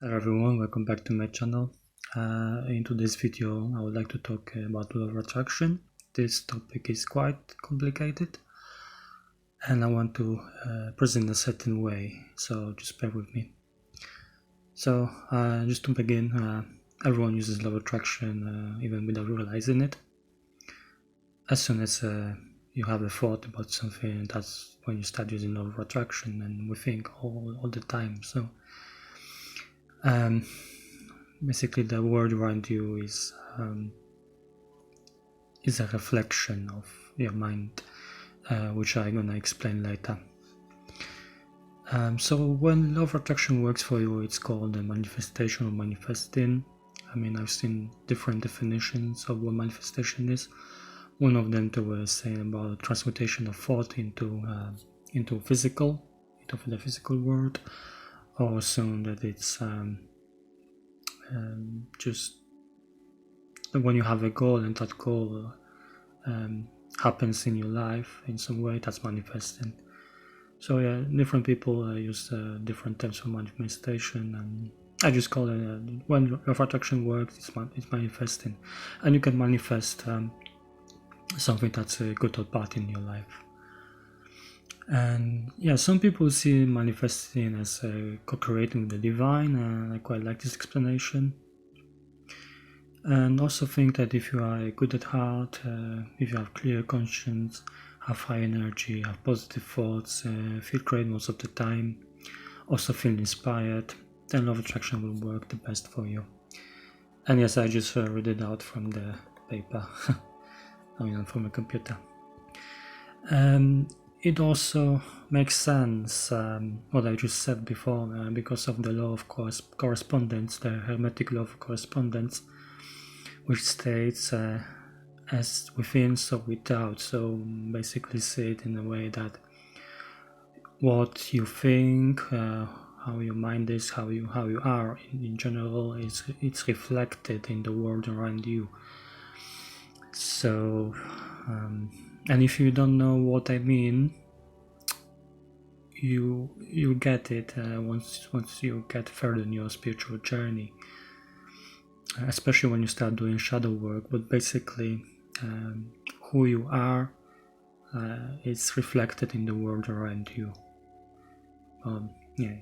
Hello everyone, welcome back to my channel. In today's video I would like to talk about law of attraction. This topic is quite complicated and I want to present a certain way, so just bear with me. So just to begin, everyone uses law of attraction even without realizing it. As soon as you have a thought about something, that's when you start using law of attraction, and we think all the time. So basically the world around you is a reflection of your mind, which I'm gonna explain later. So when law of attraction works for you, it's called a manifestation or manifesting. I mean, I've seen different definitions of what manifestation is. One of them was saying about transmutation of thought into the physical world, or so that it's just when you have a goal and that goal happens in your life in some way, that's manifesting. So yeah, different people use different terms for manifestation, and I just call it when law of attraction works, it's manifesting, and you can manifest something that's a good or bad in your life. And yeah, some people see manifesting as co-creating with the divine, and I quite like this explanation. And also think that if you are good at heart, if you have clear conscience, have high energy, have positive thoughts, feel great most of the time, also feel inspired, then law of attraction will work the best for you. And yes, I just read it out from the paper, I mean from a computer. It also makes sense what I just said before, because of the law of correspondence, the hermetic law of correspondence, which states as within, so without. So basically say it in a way that what you think, how your mind is, how you are in general, it's reflected in the world around you. So and if you don't know what I mean, you get it once you get further in your spiritual journey, especially when you start doing shadow work. But basically who you are is reflected in the world around you. Yeah,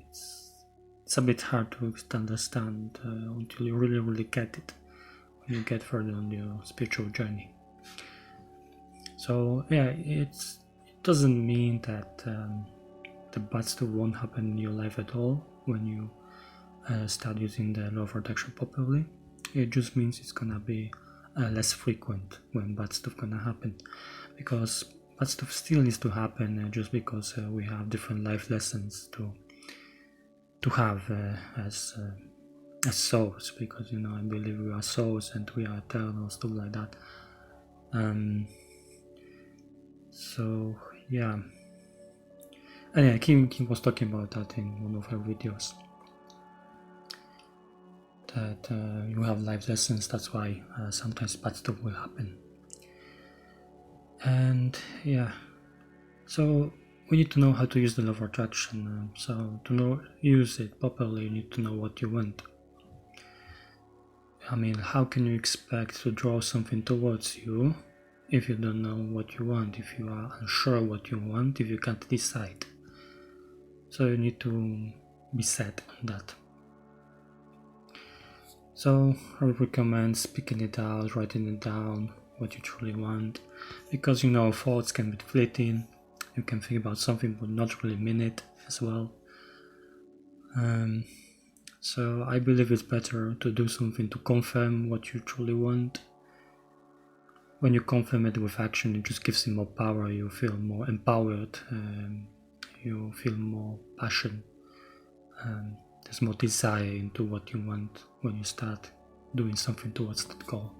it's a bit hard to understand until you really get it when you get further on your spiritual journey. So yeah, it doesn't mean that the bad stuff won't happen in your life at all when you start using the law of attraction properly. It just means it's gonna be less frequent when bad stuff gonna happen, because bad stuff still needs to happen, just because we have different life lessons to have as souls, because I believe we are souls and we are eternal, stuff like that. So yeah, and yeah, Kim was talking about that in one of her videos, that you have life lessons, that's why sometimes bad stuff will happen. And yeah, so we need to know how to use the law of attraction. So to use it properly, you need to know what you want. I mean, how can you expect to draw something towards you if you don't know what you want, if you are unsure what you want, if you can't decide? So you need to be set on that. So I would recommend speaking it out, writing it down, what you truly want, because thoughts can be fleeting. You can think about something but not really mean it as well. So I believe it's better to do something to confirm what you truly want. When you confirm it with action, it just gives you more power, you feel more empowered, you feel more passion, there's more desire into what you want when you start doing something towards that goal.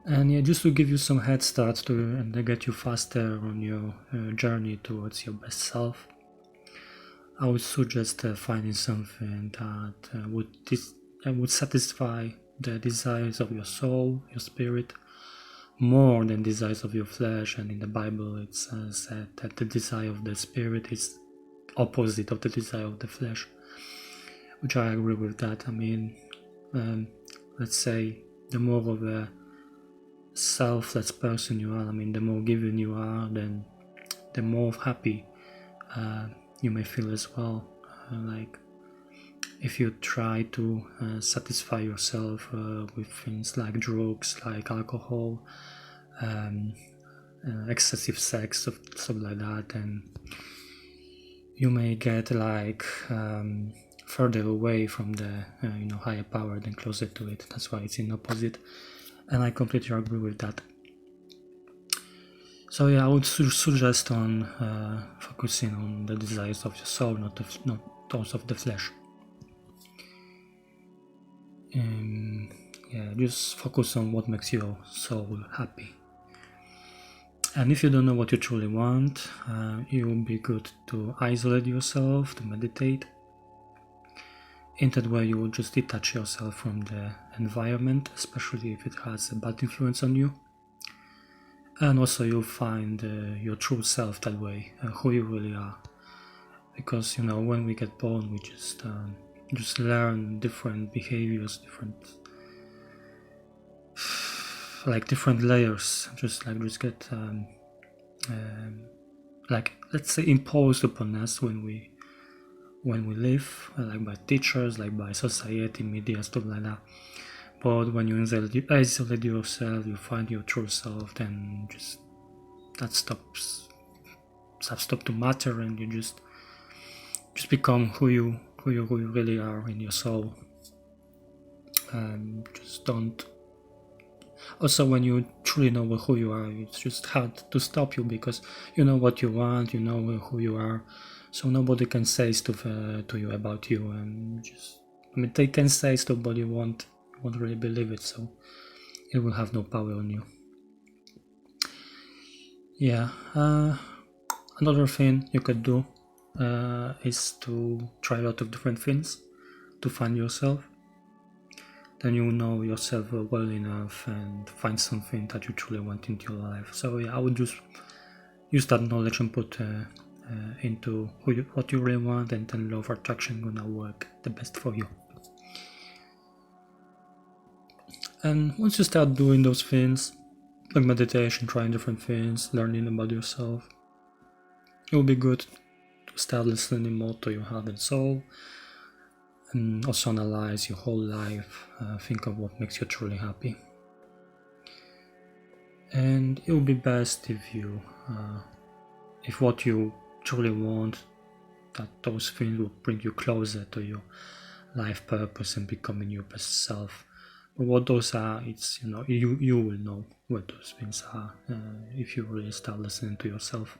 And yeah, just to give you some head start and get you faster on your journey towards your best self, I would suggest finding something that would satisfy the desires of your soul, your spirit, more than desires of your flesh. And in the Bible it's said that the desire of the spirit is opposite of the desire of the flesh. which I agree with that. I mean, let's say the more of a selfless person you are, I mean, the more giving you are, then the more happy you may feel as well. Like if you try to satisfy yourself with things like drugs, like alcohol, excessive sex, stuff like that, and you may get like further away from the higher power than closer to it. That's why it's in opposite, and I completely agree with that. So yeah, I would suggest on focusing on the desires of your soul, not those of the flesh. Yeah, just focus on what makes your soul happy. And if you don't know what you truly want, it would be good to isolate yourself, to meditate. In that way, you will just detach yourself from the environment, especially if it has a bad influence on you. And also you'll find your true self that way, who you really are. Because, when we get born, we just learn different behaviors, different layers, just get let's say imposed upon us when we live, like by teachers, like by society, media, stuff like that. But when you isolate yourself, you find your true self, then just that stops to matter, and you just become who you really are in your soul. Just don't. Also, when you truly know who you are, it's just hard to stop you, because you know what you want, you know who you are, so nobody can say stuff to you about you, and they can say stuff, but you won't really believe it, so it will have no power on you. Yeah, another thing you could do is to try a lot of different things to find yourself. Then you know yourself well enough and find something that you truly want into your life. So yeah, I would just use that knowledge and put into what you really want, and then law of attraction gonna work the best for you. And once you start doing those things, like meditation, trying different things, learning about yourself, it will be good to start listening more to your heart and soul, and also analyze your whole life, think of what makes you truly happy. And it will be best if what you truly want, that those things will bring you closer to your life purpose and becoming your best self. But what those are, it's you will know what those things are if you really start listening to yourself.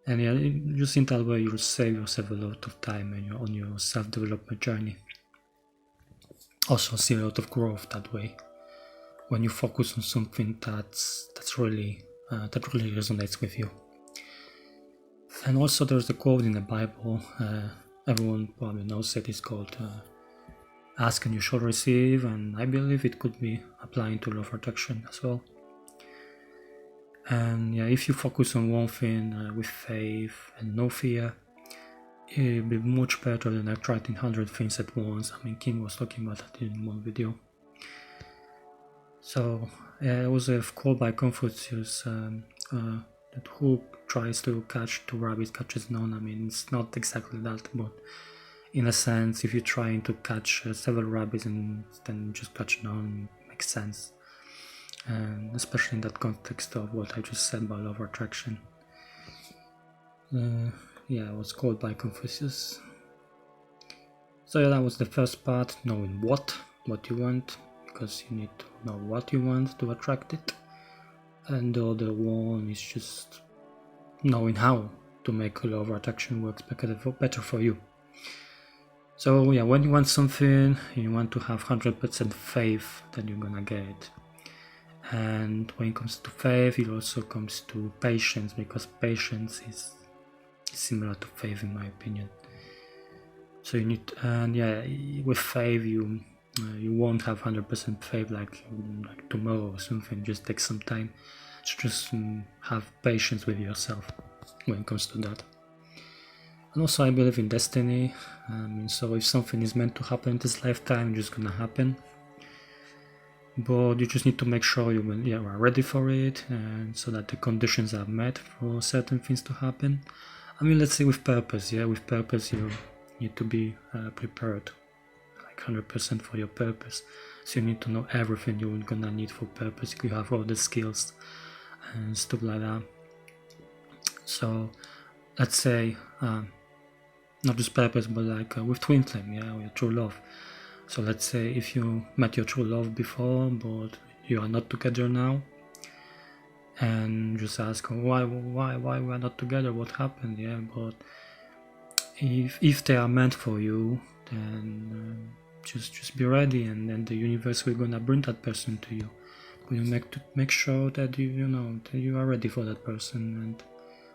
And yeah, just in that way you'll save yourself a lot of time on your self-development journey. Also see a lot of growth that way, when you focus on something that really resonates with you. And also there's a quote in the Bible, everyone probably knows it, it's called ask and you shall receive, and I believe it could be applying to law of attraction as well. And yeah, if you focus on one thing with faith and no fear, it'll be much better than attracting 100 things at once. I mean, King was talking about that in one video. So it was a quote by Confucius, that who tries to catch 2 rabbits catches none. I mean, it's not exactly that, but in a sense, if you're trying to catch several rabbits and then just catch none, makes sense. And especially in that context of what I just said about love or attraction. Yeah, it was quoted by Confucius. So yeah, that was the first part, knowing what you want, because you need to know what you want to attract it. And the other one is just knowing how to make law of attraction works better for you. So yeah, when you want something, you want to have 100% faith that you're gonna get it. And when it comes to faith, it also comes to patience, because patience is similar to faith in my opinion. So you need, and yeah, with faith you won't have 100% faith like tomorrow or something. Just take some time to just have patience with yourself when it comes to that. And also I believe in destiny. So if something is meant to happen in this lifetime, it's just gonna happen. But you just need to make sure you are ready for it, and so that the conditions are met for certain things to happen. I mean, let's say with purpose, with purpose you need to be prepared, like 100% for your purpose. So you need to know everything you're gonna need for purpose. You have all the skills and stuff like that. So let's say not just purpose, but like with twin flame, or your true love. So let's say if you met your true love before, but you are not together now, and just ask why we are not together, what happened, but if they are meant for you, then just be ready, and then the universe will gonna bring that person to you. You make sure that you know that you are ready for that person, and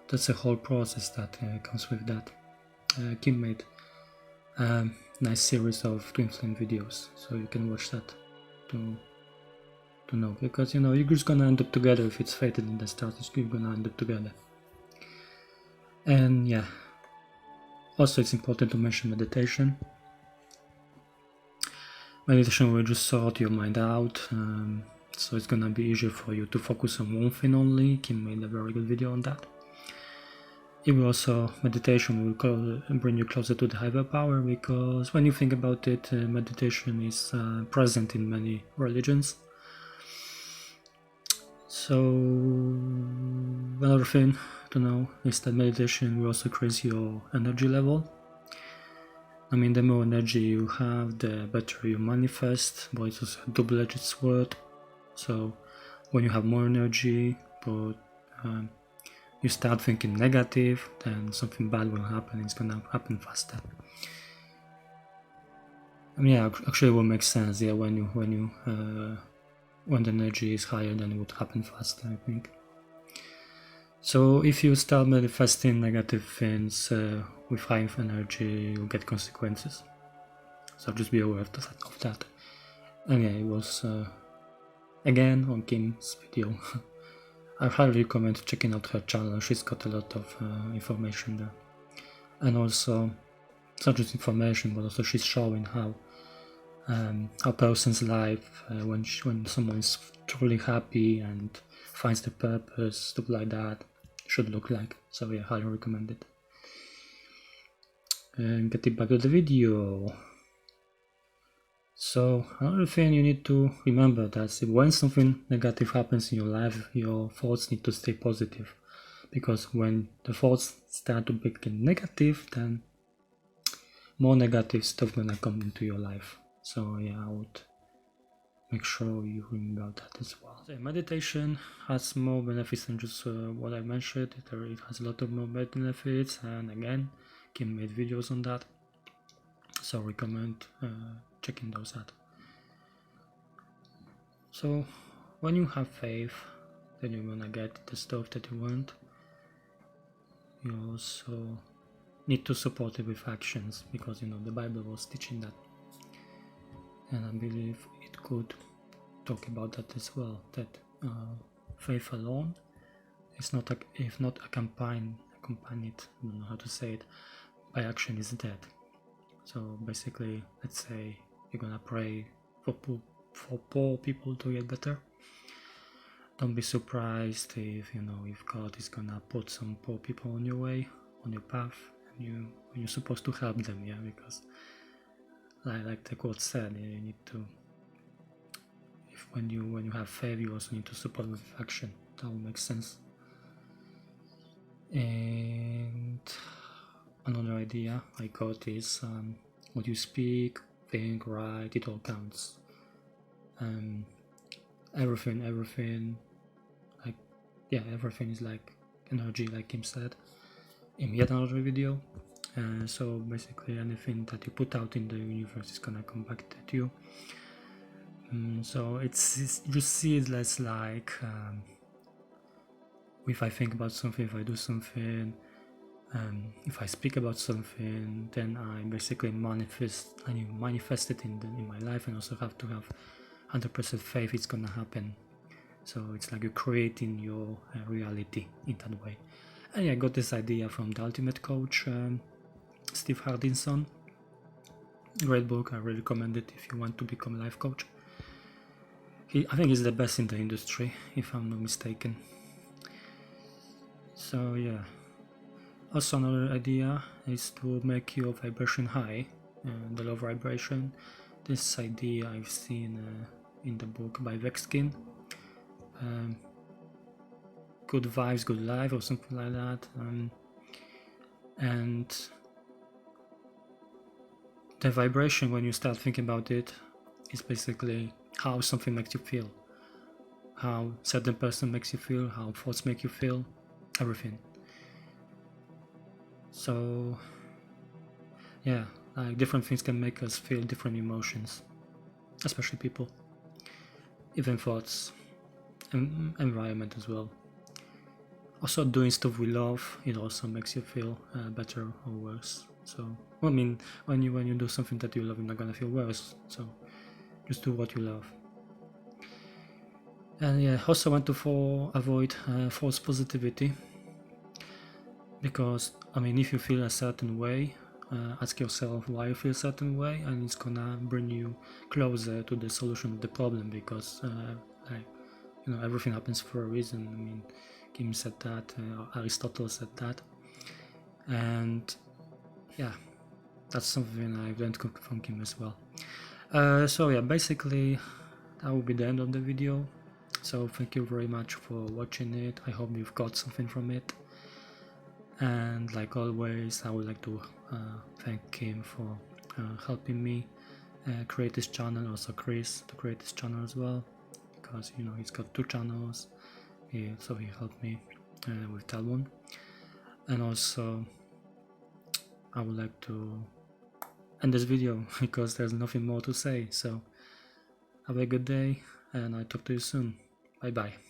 that's a whole process that comes with that. Kim made nice series of twin flame videos, so you can watch that to know, because you're just gonna end up together. If it's fated in the start, you're gonna end up together. And also it's important to mention meditation. Meditation will just sort your mind out, so it's gonna be easier for you to focus on one thing only. Kim made a very good video on that. It will also, meditation will bring you closer to the higher power, because when you think about it, meditation is present in many religions. So another thing to know is that meditation will also increase your energy level. I mean, the more energy you have, the better you manifest, but it's also a double-edged sword. So when you have more energy, but you start thinking negative, then something bad will happen. It's gonna happen faster. I mean, actually it will make sense, when the energy is higher, then it would happen faster, I think. So if you start manifesting negative things with high energy, you'll get consequences. So just be aware of that. And it was again on Kim's video. I highly recommend checking out her channel. She's got a lot of information there. And also, it's not just information, but also she's showing how a person's life, when someone is truly happy and finds the purpose, stuff like that, should look like. So I highly recommend it. And getting back to the video. So another thing you need to remember, that when something negative happens in your life, your thoughts need to stay positive, because when the thoughts start to become negative, then more negative stuff gonna come into your life. So I would make sure you remember that as well. So meditation has more benefits than just what I mentioned. It has a lot of more benefits, and again, Kim made videos on that, so recommend checking those out. So when you have faith, then you're gonna get the stuff that you want. You also need to support it with actions, because the Bible was teaching that, and I believe it could talk about that as well, that faith alone is not if not accompanied, I don't know how to say it, by action is dead. So basically, let's say you're gonna pray for poor people to get better. Don't be surprised if God is gonna put some poor people on your way, on your path, and you're supposed to help them, because like the quote said, you need to. When you have faith, you also need to support with action. That will make sense. And another idea I got is what you speak, think, write, it all counts. Everything, everything is like energy, like Kim said in yet another video. So basically, anything that you put out in the universe is gonna come back at you. So it's just see it less like if I think about something, if I do something, if I speak about something, then I basically manifest it in my life, and also have to have 100% faith it's gonna happen. So it's like you're creating your reality in that way. And I got this idea from the Ultimate Coach Steve Hardison. Great book, I really recommend it if you want to become a life coach. I think he's the best in the industry, if I'm not mistaken. So yeah. Also another idea is to make your vibration high, the low vibration. This idea I've seen in the book by Vexkin. Good vibes, good life, or something like that. And the vibration, when you start thinking about it, is basically how something makes you feel, how certain person makes you feel, how thoughts make you feel, everything. So yeah, like different things can make us feel different emotions, especially people, even thoughts, and environment as well. Also, doing stuff we love, it also makes you feel better or worse. So, I mean, when you do something that you love, you're not gonna feel worse. So, just do what you love. And yeah, also want to avoid false positivity, because I mean, if you feel a certain way, ask yourself why you feel a certain way, and it's gonna bring you closer to the solution of the problem. Because like, you know, everything happens for a reason. I mean, Kim said that, Aristotle said that, and yeah, that's something I've learned from Kim as well. So yeah, basically that will be the end of the video. So thank you very much for watching it. I hope you've got something from it, and like always, I would like to thank Kim for helping me create this channel, also Chris to create this channel as well, because you know he's got 2 channels. So he helped me with that one. And also I would like to end this video because there's nothing more to say. So have a good day, and I'll talk to you soon. Bye bye.